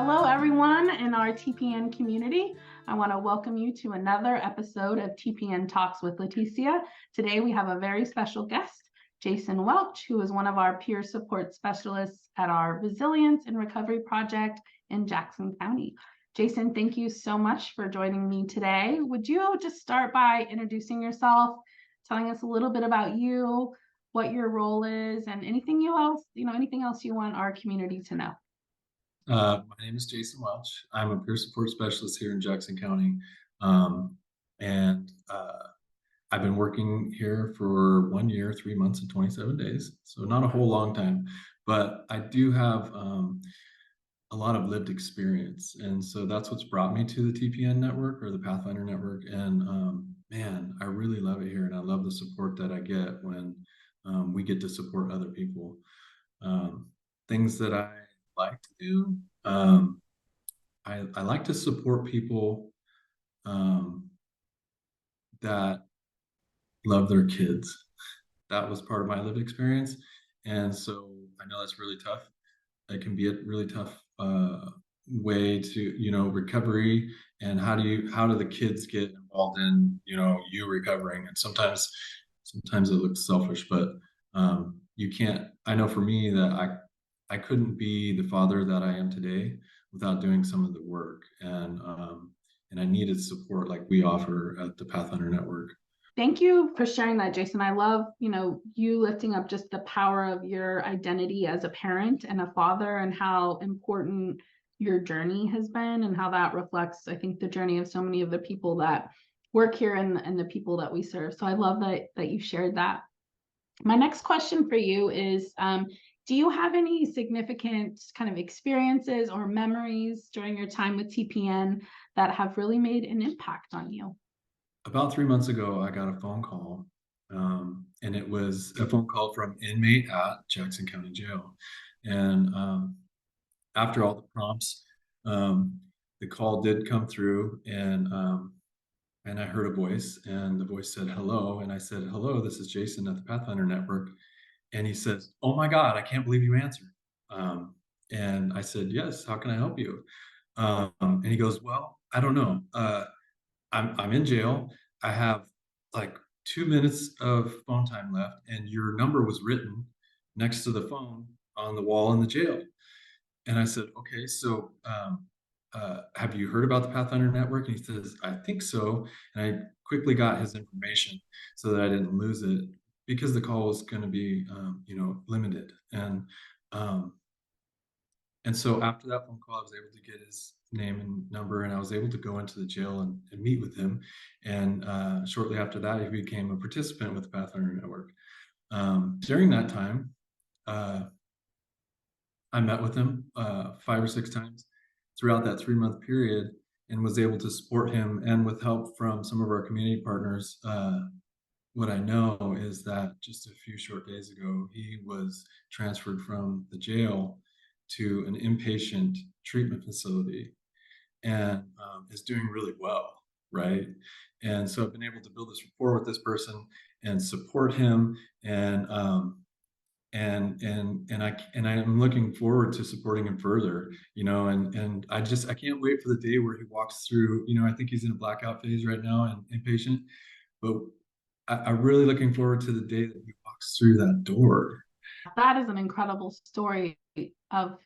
Hello, everyone in our TPN community. I want to welcome you to another episode of TPN Talks with Leticia. Today, we have a very special guest, Jason Welch, who is one of our peer support specialists at our Resilience and Recovery Project in Jackson County. Jason, thank you so much for joining me today. Would you just start by introducing yourself, telling us a little bit about you, what your role is, and anything else you want our community to know? My name is Jason Welch. I'm a peer support specialist here in Jackson County. And I've been working here for 1 year, 3 months, and 27 days. So not a whole long time, but I do have a lot of lived experience. And so that's what's brought me to the TPN network or the Pathfinder network. And man, I really love it here. And I love the support that I get when we get to support other people. Things that I like to do. I like to support people that love their kids. That was part of my lived experience. And so I know that's really tough. It can be a really tough way to, recovery, and how do the kids get involved in, you recovering? And sometimes it looks selfish, but you can't. I know for me that I couldn't be the father that I am today without doing some of the work, and I needed support like we offer at the Pathfinder Network. Thank you for sharing that, Jason. I love, you lifting up just the power of your identity as a parent and a father, and how important your journey has been, and how that reflects, I think, the journey of so many of the people that work here and the people that we serve. So I love that you shared that. My next question for you is, do you have any significant kind of experiences or memories during your time with TPN that have really made an impact on you? About 3 months ago, I got a phone call, and it was a phone call from inmate at Jackson County Jail. And after all the prompts, the call did come through, and I heard a voice, and the voice said, "Hello." And I said, "Hello, this is Jason at the Pathfinder Network." And he says, "Oh my God, I can't believe you answered." And I said, "Yes, how can I help you?" And he goes, "Well, I don't know. I'm in jail. I have like 2 minutes of phone time left, and your number was written next to the phone on the wall in the jail." And I said, "Okay, so have you heard about the Pathfinder Network?" And he says, "I think so." And I quickly got his information so that I didn't lose it, because the call was going to be, limited. Um, and so after that phone call, I was able to get his name and number, and I was able to go into the jail and meet with him. And shortly after that, he became a participant with the Pathfinder Network. During that time, I met with him 5 or 6 times throughout that 3-month period, and was able to support him. And with help from some of our community partners, what I know is that just a few short days ago, he was transferred from the jail to an inpatient treatment facility, and is doing really well, right? And so I've been able to build this rapport with this person and support him, and I am looking forward to supporting him further, and I can't wait for the day where he walks through. I think he's in a blackout phase right now and inpatient, but I'm really looking forward to the day that he walks through that door. That is an incredible story of,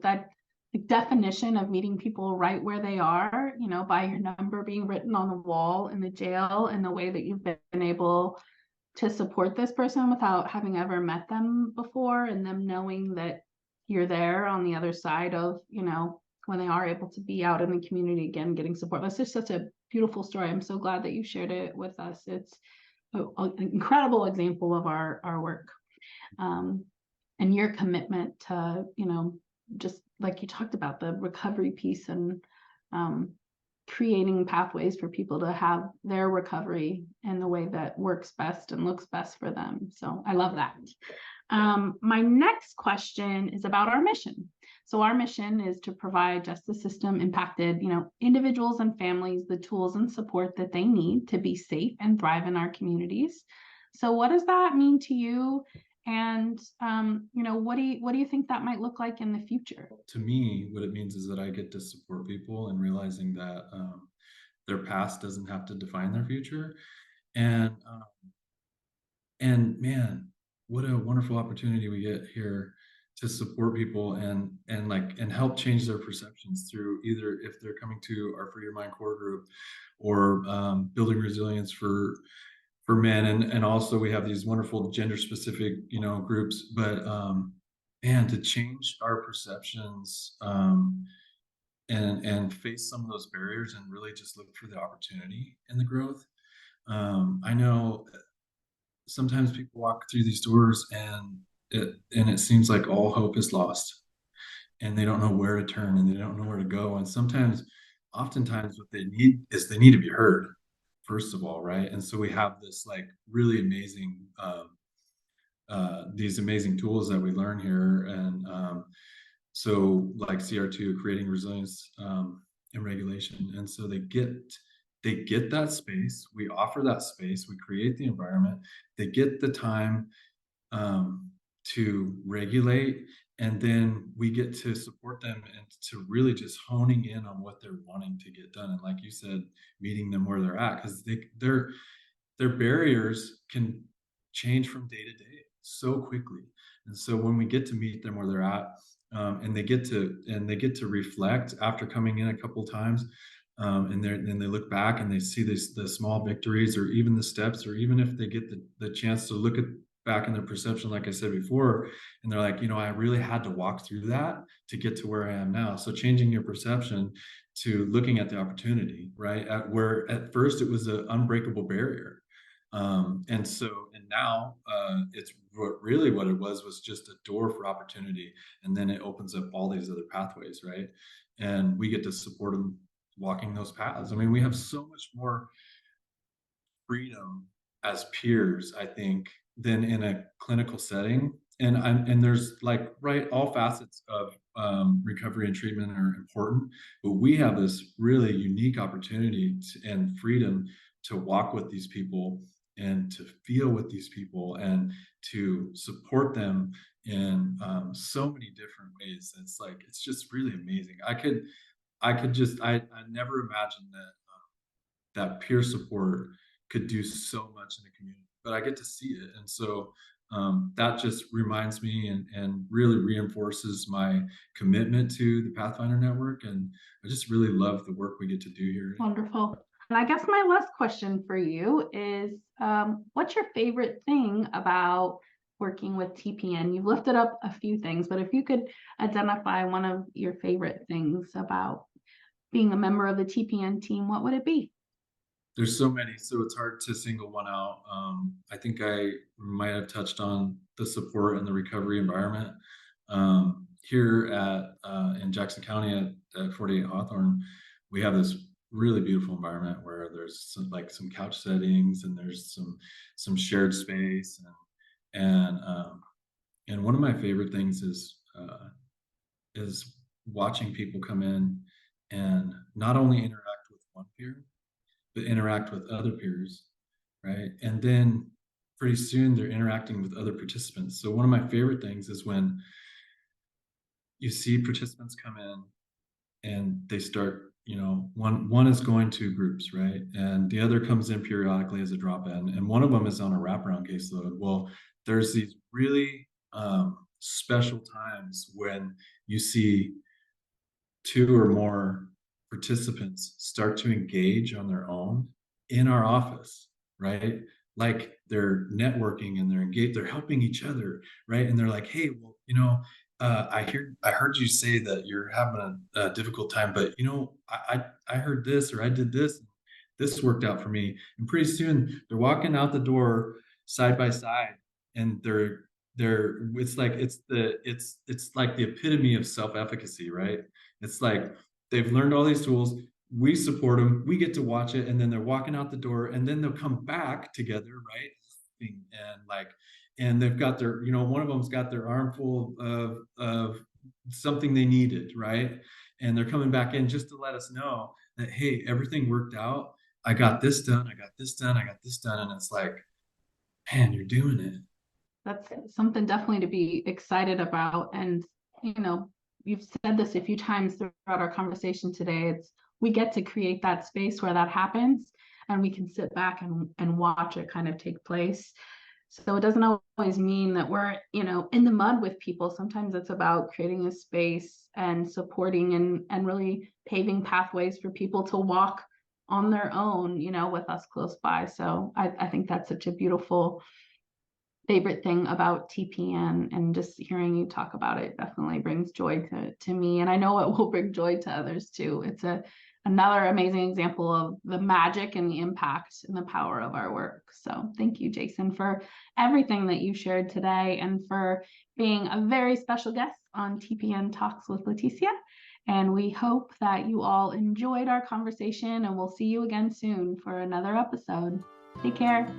that the definition of meeting people right where they are, by your number being written on the wall in the jail, and the way that you've been able to support this person without having ever met them before, and them knowing that you're there on the other side of, when they are able to be out in the community again, getting support. That's just such a beautiful story. I'm so glad that you shared it with us. It's an incredible example of our work, and your commitment to, just like you talked about, the recovery piece, and creating pathways for people to have their recovery in the way that works best and looks best for them. So I love that. My next question is about our mission. So our mission is to provide justice system impacted, individuals and families the tools and support that they need to be safe and thrive in our communities. So what does that mean to you? And what do you think that might look like in the future? To me, what it means is that I get to support people and realizing that their past doesn't have to define their future. And and man, what a wonderful opportunity we get here to support people and help change their perceptions through either if they're coming to our Free Your Mind core group or building resilience for men, and also we have these wonderful gender specific groups, but man, to change our perceptions and face some of those barriers and really just look for the opportunity and the growth. I know sometimes people walk through these doors and it seems like all hope is lost and they don't know where to turn and they don't know where to go. And oftentimes what they need is they need to be heard, first of all, right? And so we have this like really amazing these amazing tools that we learn here. And so like CR2, creating resilience and regulation. And so they get that space. We offer that space. We create the environment. They get the time to regulate, and then we get to support them and to really just honing in on what they're wanting to get done. And like you said, meeting them where they're at, because their barriers can change from day to day so quickly. And so when we get to meet them where they're at, and they get to reflect after coming in a couple times, and they look back and they see the small victories or even the steps, or even if they get the chance to look at back in their perception, like I said before, and they're like, I really had to walk through that to get to where I am now. So changing your perception to looking at the opportunity, right? At where at first it was an unbreakable barrier. And now it's what it was just a door for opportunity. And then it opens up all these other pathways, right? And we get to support them walking those paths. I mean, we have so much more freedom as peers, I think, than in a clinical setting. And there's like, right, all facets of recovery and treatment are important, but we have this really unique opportunity and freedom to walk with these people and to feel with these people and to support them in so many different ways. It's just really amazing. I never imagined that peer support could do so much in the community, but I get to see it. And so that just reminds me and really reinforces my commitment to the Pathfinder Network. And I just really love the work we get to do here. Wonderful. And I guess my last question for you is, what's your favorite thing about working with TPN? You've lifted up a few things, but if you could identify one of your favorite things about being a member of the TPN team, what would it be? There's so many, so it's hard to single one out. I think I might have touched on the support and the recovery environment. Here in Jackson County at 48 Hawthorne, we have this really beautiful environment where there's some couch settings and there's some shared space, and one of my favorite things is watching people come in and not only interact with one peer but interact with other peers, right? And then pretty soon they're interacting with other participants. So one of my favorite things is when you see participants come in and they start, one is going to groups, right? And the other comes in periodically as a drop in, and one of them is on a wraparound caseload. Well, there's these really special times when you see two or more participants start to engage on their own in our office, right? Like they're networking and they're engaged, they're helping each other, right? And they're like, hey, well, I heard you say that you're having a difficult time, but I heard this or I did this. This worked out for me. And pretty soon they're walking out the door side by side, and they're it's like the epitome of self-efficacy, right? It's like they've learned all these tools. We support them. We get to watch it, and then they're walking out the door, and then they'll come back together, right? And they've got one of them's got their armful of something they needed, right? And they're coming back in just to let us know that, hey, everything worked out. I got this done. I got this done. I got this done. And it's like, man, you're doing it. that's something definitely to be excited about. And, you know, you've said this a few times throughout our conversation today. It's we get to create that space where that happens and we can sit back and watch it kind of take place. So it doesn't always mean that we're, in the mud with people. Sometimes it's about creating a space and supporting and really paving pathways for people to walk on their own, with us close by. So I think that's such a beautiful favorite thing about TPN, and just hearing you talk about it definitely brings joy to me. And I know it will bring joy to others too. It's another amazing example of the magic and the impact and the power of our work. So thank you, Jason, for everything that you shared today and for being a very special guest on TPN Talks with Leticia. And we hope that you all enjoyed our conversation, and we'll see you again soon for another episode. Take care.